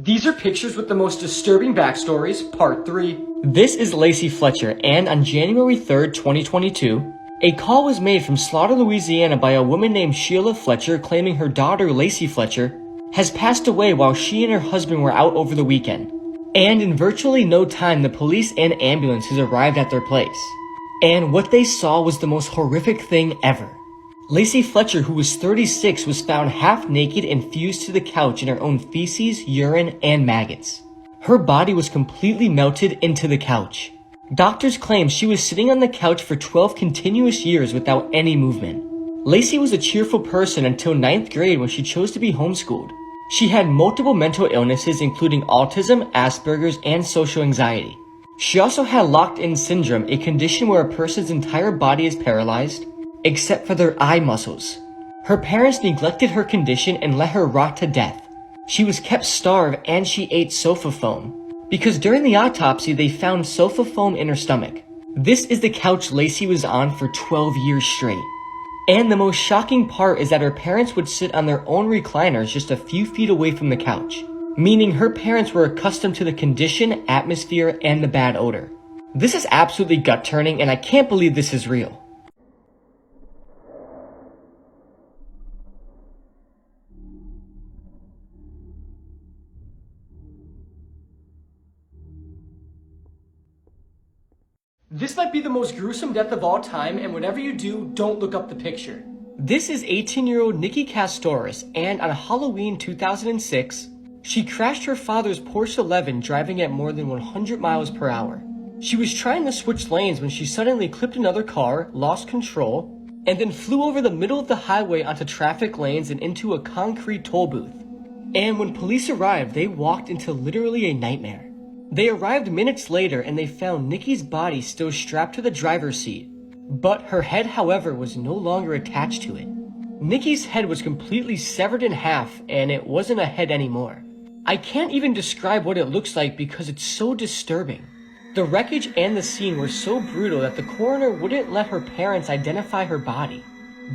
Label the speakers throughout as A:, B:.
A: These are pictures with the most disturbing backstories, part 3. This is Lacey Fletcher, and on January 3rd, 2022, a call was made from Slaughter, Louisiana by a woman named Sheila Fletcher claiming her daughter, Lacey Fletcher, has passed away while she and her husband were out over the weekend. And in virtually no time, the police and ambulances arrived at their place. And what they saw was the most horrific thing ever. Lacey Fletcher, who was 36, was found half naked and fused to the couch in her own feces, urine, and maggots. Her body was completely melted into the couch. Doctors claim she was sitting on the couch for 12 continuous years without any movement. Lacey was a cheerful person until 9th grade when she chose to be homeschooled. She had multiple mental illnesses including autism, Asperger's, and social anxiety. She also had locked-in syndrome, a condition where a person's entire body is paralyzed, except for their eye muscles. Her parents neglected her condition and let her rot to death. She was kept starved and she ate sofa foam, because during the autopsy they found sofa foam in her stomach. This is the couch Lacey was on for 12 years straight. And the most shocking part is that her parents would sit on their own recliners just a few feet away from the couch, meaning her parents were accustomed to the condition, atmosphere, and the bad odor. This is absolutely gut-turning, and I can't believe this is real. This might be the most gruesome death of all time, and whatever you do, don't look up the picture. This is 18-year-old Nikki Castoris, and on Halloween 2006, she crashed her father's Porsche 11 driving at more than 100 miles per hour. She was trying to switch lanes when she suddenly clipped another car, lost control, and then flew over the middle of the highway onto traffic lanes and into a concrete toll booth. And when police arrived, they walked into literally a nightmare. They arrived minutes later and they found Nikki's body still strapped to the driver's seat, but her head, however, was no longer attached to it. Nikki's head was completely severed in half and it wasn't a head anymore. I can't even describe what it looks like because it's so disturbing. The wreckage and the scene were so brutal that the coroner wouldn't let her parents identify her body.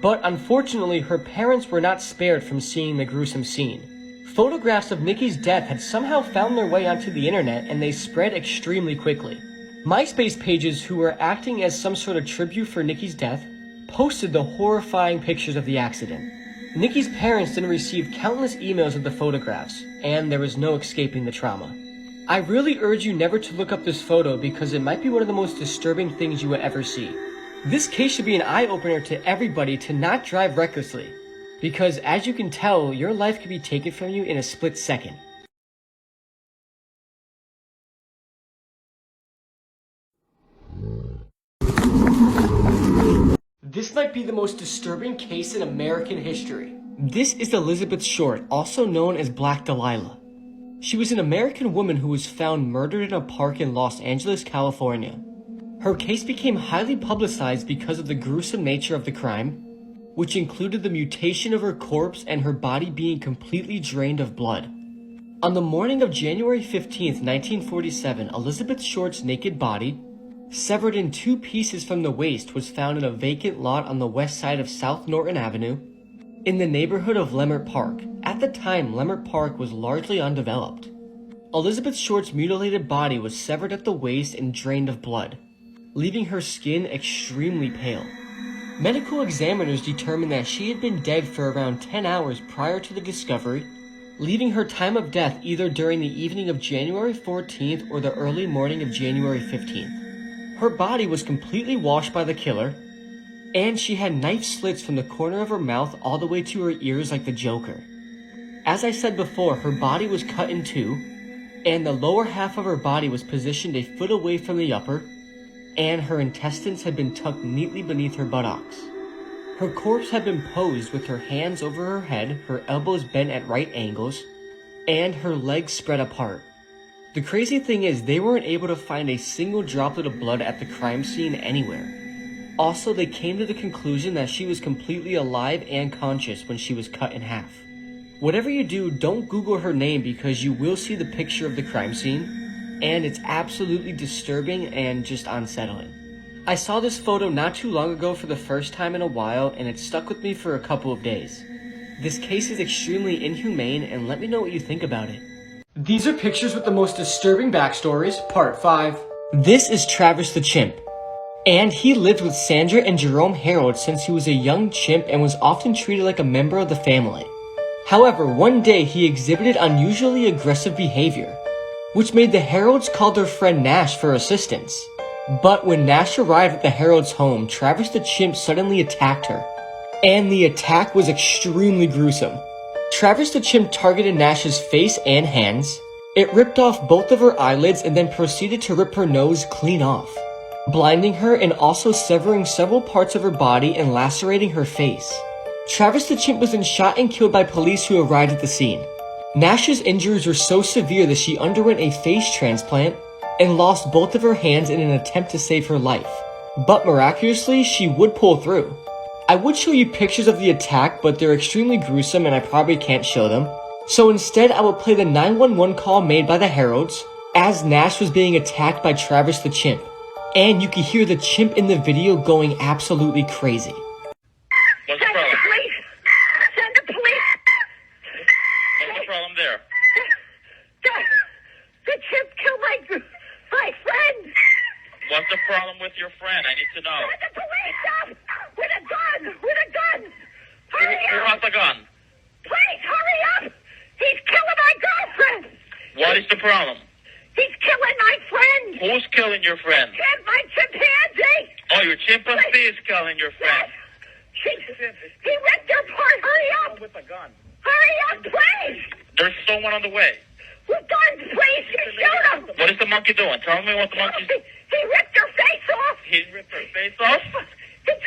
A: But unfortunately, her parents were not spared from seeing the gruesome scene. Photographs of Nikki's death had somehow found their way onto the internet and they spread extremely quickly. MySpace pages who were acting as some sort of tribute for Nikki's death posted the horrifying pictures of the accident. Nikki's parents then received countless emails of the photographs, and there was no escaping the trauma. I really urge you never to look up this photo because it might be one of the most disturbing things you will ever see. This case should be an eye-opener to everybody to not drive recklessly, because as you can tell, your life can be taken from you in a split second. This might be the most disturbing case in American history. This is Elizabeth Short, also known as Black Delilah. She was an American woman who was found murdered in a park in Los Angeles, California. Her case became highly publicized because of the gruesome nature of the crime, which included the mutation of her corpse and her body being completely drained of blood. On the morning of January 15th, 1947, Elizabeth Short's naked body, severed in 2 pieces from the waist, was found in a vacant lot on the west side of South Norton Avenue in the neighborhood of Leimert Park. At the time, Leimert Park was largely undeveloped. Elizabeth Short's mutilated body was severed at the waist and drained of blood, leaving her skin extremely pale. Medical examiners determined that she had been dead for around 10 hours prior to the discovery, leaving her time of death either during the evening of January 14th or the early morning of January 15th. Her body was completely washed by the killer, and she had knife slits from the corner of her mouth all the way to her ears like the Joker. As I said before, her body was cut in 2, and the lower half of her body was positioned a foot away from the upper, and her intestines had been tucked neatly beneath her buttocks. Her corpse had been posed with her hands over her head, her elbows bent at right angles, and her legs spread apart. The crazy thing is, they weren't able to find a single droplet of blood at the crime scene anywhere. Also, they came to the conclusion that she was completely alive and conscious when she was cut in half. Whatever you do, don't Google her name because you will see the picture of the crime scene, and it's absolutely disturbing and just unsettling. I saw this photo not too long ago for the first time in a while, and it stuck with me for a couple of days. This case is extremely inhumane, and let me know what you think about it. These are pictures with the most disturbing backstories, part 5. This is Travis the chimp. And he lived with Sandra and Jerome Harold since he was a young chimp and was often treated like a member of the family. However, one day he exhibited unusually aggressive behavior, which made the Harolds call their friend Nash for assistance. But when Nash arrived at the Harolds' home, Travis the chimp suddenly attacked her. And the attack was extremely gruesome. Travis the chimp targeted Nash's face and hands. It ripped off both of her eyelids and then proceeded to rip her nose clean off, blinding her and also severing several parts of her body and lacerating her face. Travis the chimp was then shot and killed by police who arrived at the scene. Nash's injuries were so severe that she underwent a face transplant and lost both of her hands in an attempt to save her life. But miraculously, she would pull through. I would show you pictures of the attack, but they're extremely gruesome and I probably can't show them. So instead, I will play the 911 call made by the Harolds as Nash was being attacked by Travis the chimp. And you can hear the chimp in the video going absolutely crazy.
B: What's the problem?
C: Send the police!
B: What's the problem there?
C: The chimp killed my friend!
B: What's the problem with your friend? I need to know.
C: Send the police up! With a gun! Hurry
B: Who
C: up!
B: has a gun?
C: Please, hurry up! He's killing my girlfriend!
B: What is the problem?
C: He's killing my friend!
B: Who's killing your friend?
C: My chimpanzee!
B: Oh, your chimpanzee is killing your friend.
C: He ripped her apart! Hurry up!
B: With a gun.
C: Hurry up, please!
B: There's someone on the way.
C: With guns, please! Shoot him!
B: What is the monkey doing? Tell me what the monkey's...
C: He ripped her face off!
B: He ripped her face off?
C: He's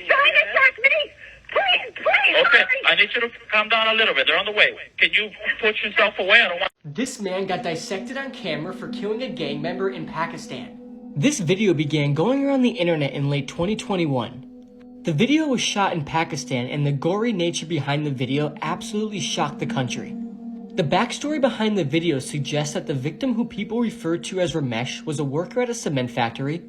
C: trying to attack me! Please!
B: Okay,
C: hurry.
B: I need you to calm down a little bit. They're on the way. Can you put yourself away? I don't want...
A: This man got dissected on camera for killing a gang member in Pakistan. This video began going around the internet in late 2021. The video was shot in Pakistan and the gory nature behind the video absolutely shocked the country. The backstory behind the video suggests that the victim, who people referred to as Ramesh, was a worker at a cement factory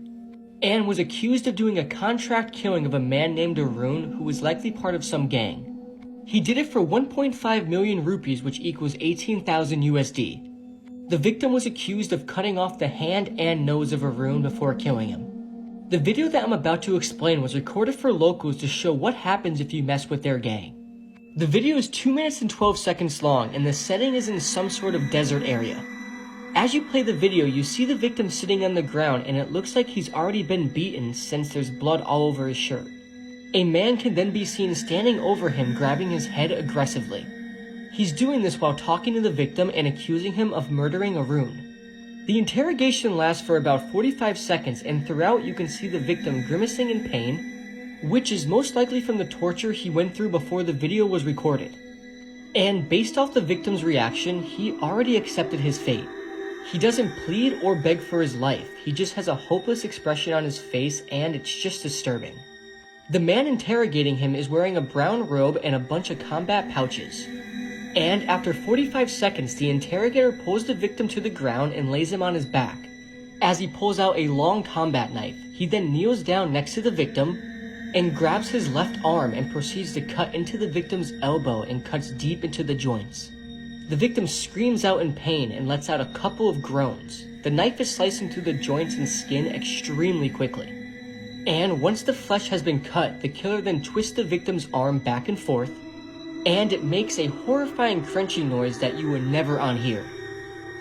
A: and was accused of doing a contract killing of a man named Arun who was likely part of some gang. He did it for 1.5 million rupees, which equals 18,000 USD. The victim was accused of cutting off the hand and nose of Arun before killing him. The video that I'm about to explain was recorded for locals to show what happens if you mess with their gang. The video is 2 minutes and 12 seconds long and the setting is in some sort of desert area. As you play the video, you see the victim sitting on the ground and it looks like he's already been beaten since there's blood all over his shirt. A man can then be seen standing over him, grabbing his head aggressively. He's doing this while talking to the victim and accusing him of murdering Arun. The interrogation lasts for about 45 seconds and throughout you can see the victim grimacing in pain, which is most likely from the torture he went through before the video was recorded. And based off the victim's reaction, he already accepted his fate. He doesn't plead or beg for his life, he just has a hopeless expression on his face and it's just disturbing. The man interrogating him is wearing a brown robe and a bunch of combat pouches. And after 45 seconds, the interrogator pulls the victim to the ground and lays him on his back. As he pulls out a long combat knife, he then kneels down next to the victim and grabs his left arm and proceeds to cut into the victim's elbow and cuts deep into the joints. The victim screams out in pain and lets out a couple of groans. The knife is slicing through the joints and skin extremely quickly. And once the flesh has been cut, the killer then twists the victim's arm back and forth, and it makes a horrifying crunching noise that you would never unhear.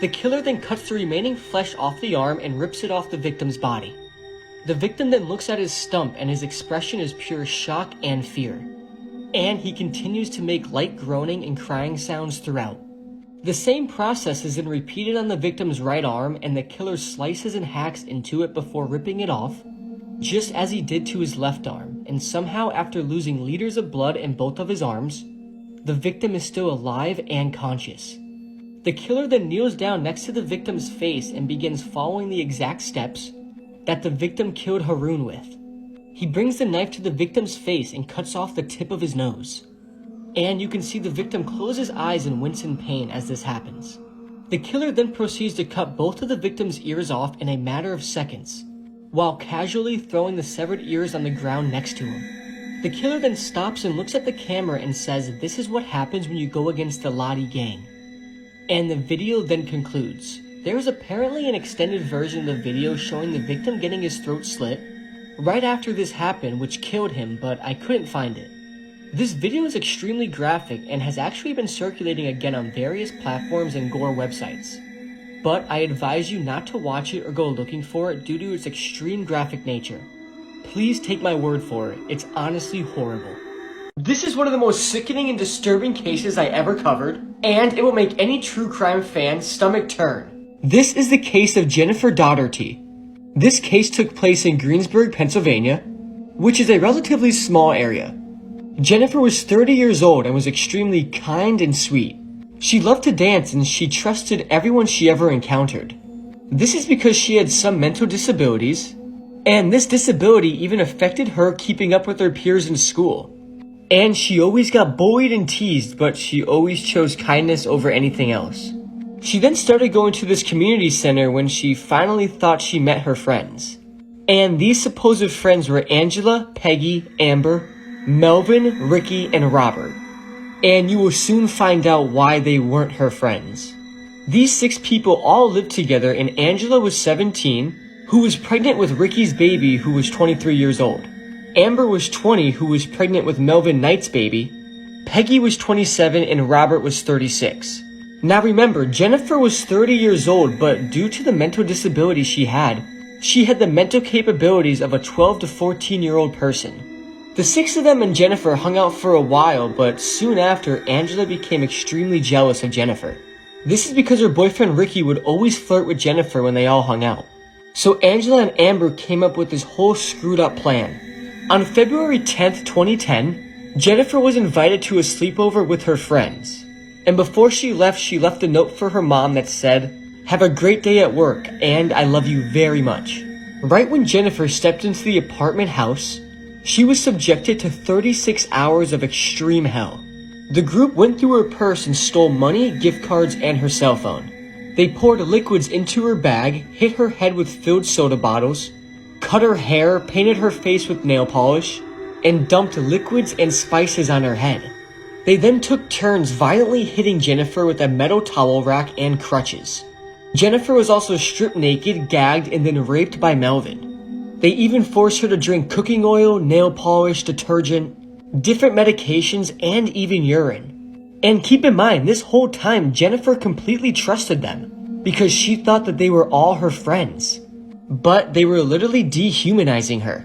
A: The killer then cuts the remaining flesh off the arm and rips it off the victim's body. The victim then looks at his stump and his expression is pure shock and fear. And he continues to make light groaning and crying sounds throughout. The same process is then repeated on the victim's right arm and the killer slices and hacks into it before ripping it off, just as he did to his left arm, and somehow after losing liters of blood in both of his arms, the victim is still alive and conscious. The killer then kneels down next to the victim's face and begins following the exact steps that the victim killed Harun with. He brings the knife to the victim's face and cuts off the tip of his nose. And you can see the victim close his eyes and wince in pain as this happens. The killer then proceeds to cut both of the victim's ears off in a matter of seconds, while casually throwing the severed ears on the ground next to him. The killer then stops and looks at the camera and says, "This is what happens when you go against the Ladi gang." And the video then concludes. There is apparently an extended version of the video showing the victim getting his throat slit right after this happened, which killed him, but I couldn't find it. This video is extremely graphic and has actually been circulating again on various platforms and gore websites. But I advise you not to watch it or go looking for it due to its extreme graphic nature. Please take my word for it, it's honestly horrible. This is one of the most sickening and disturbing cases I ever covered, and it will make any true crime fan's stomach turn. This is the case of Jennifer Dougherty. This case took place in Greensburg, Pennsylvania, which is a relatively small area. Jennifer was 30 years old and was extremely kind and sweet. She loved to dance and she trusted everyone she ever encountered. This is because she had some mental disabilities, and this disability even affected her keeping up with her peers in school. And she always got bullied and teased, but she always chose kindness over anything else. She then started going to this community center when she finally thought she met her friends. And these supposed friends were Angela, Peggy, Amber, Melvin, Ricky, and Robert. And you will soon find out why they weren't her friends. These 6 people all lived together, and Angela was 17, who was pregnant with Ricky's baby, who was 23 years old. Amber was 20, who was pregnant with Melvin Knight's baby. Peggy was 27, and Robert was 36. Now remember, Jennifer was 30 years old, but due to the mental disability she had the mental capabilities of a 12 to 14-year-old person. The 6 of them and Jennifer hung out for a while, but soon after, Angela became extremely jealous of Jennifer. This is because her boyfriend Ricky would always flirt with Jennifer when they all hung out. So Angela and Amber came up with this whole screwed up plan. On February 10th, 2010, Jennifer was invited to a sleepover with her friends. And before she left a note for her mom that said, "Have a great day at work, and I love you very much." Right when Jennifer stepped into the apartment house, she was subjected to 36 hours of extreme hell. The group went through her purse and stole money, gift cards, and her cell phone. They poured liquids into her bag, hit her head with filled soda bottles, cut her hair, painted her face with nail polish, and dumped liquids and spices on her head. They then took turns violently hitting Jennifer with a metal towel rack and crutches. Jennifer was also stripped naked, gagged, and then raped by Melvin. They even forced her to drink cooking oil, nail polish, detergent, different medications, and even urine. And keep in mind, this whole time, Jennifer completely trusted them because she thought that they were all her friends. But they were literally dehumanizing her.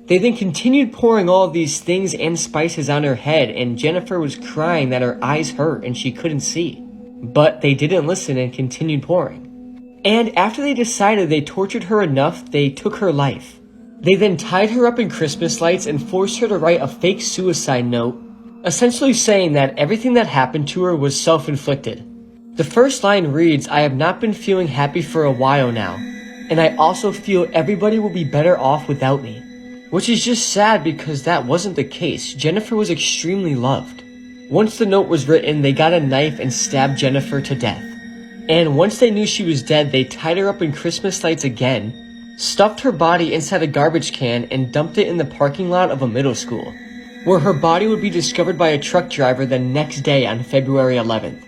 A: They then continued pouring all of these things and spices on her head, and Jennifer was crying that her eyes hurt and she couldn't see. But they didn't listen and continued pouring. And after they decided they tortured her enough, they took her life. They then tied her up in Christmas lights and forced her to write a fake suicide note, essentially saying that everything that happened to her was self-inflicted. The first line reads, "I have not been feeling happy for a while now, and I also feel everybody will be better off without me." Which is just sad because that wasn't the case. Jennifer was extremely loved. Once the note was written, they got a knife and stabbed Jennifer to death. And once they knew she was dead, they tied her up in Christmas lights again, stuffed her body inside a garbage can, and dumped it in the parking lot of a middle school, where her body would be discovered by a truck driver the next day on February 11th.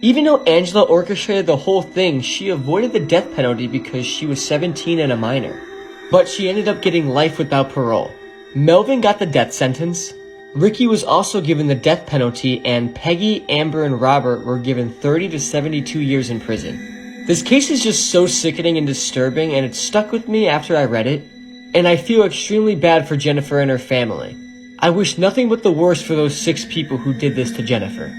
A: Even though Angela orchestrated the whole thing, she avoided the death penalty because she was 17 and a minor. But she ended up getting life without parole. Melvin got the death sentence. Ricky was also given the death penalty, and Peggy, Amber, and Robert were given 30 to 72 years in prison. This case is just so sickening and disturbing, and it stuck with me after I read it, and I feel extremely bad for Jennifer and her family. I wish nothing but the worst for those 6 people who did this to Jennifer.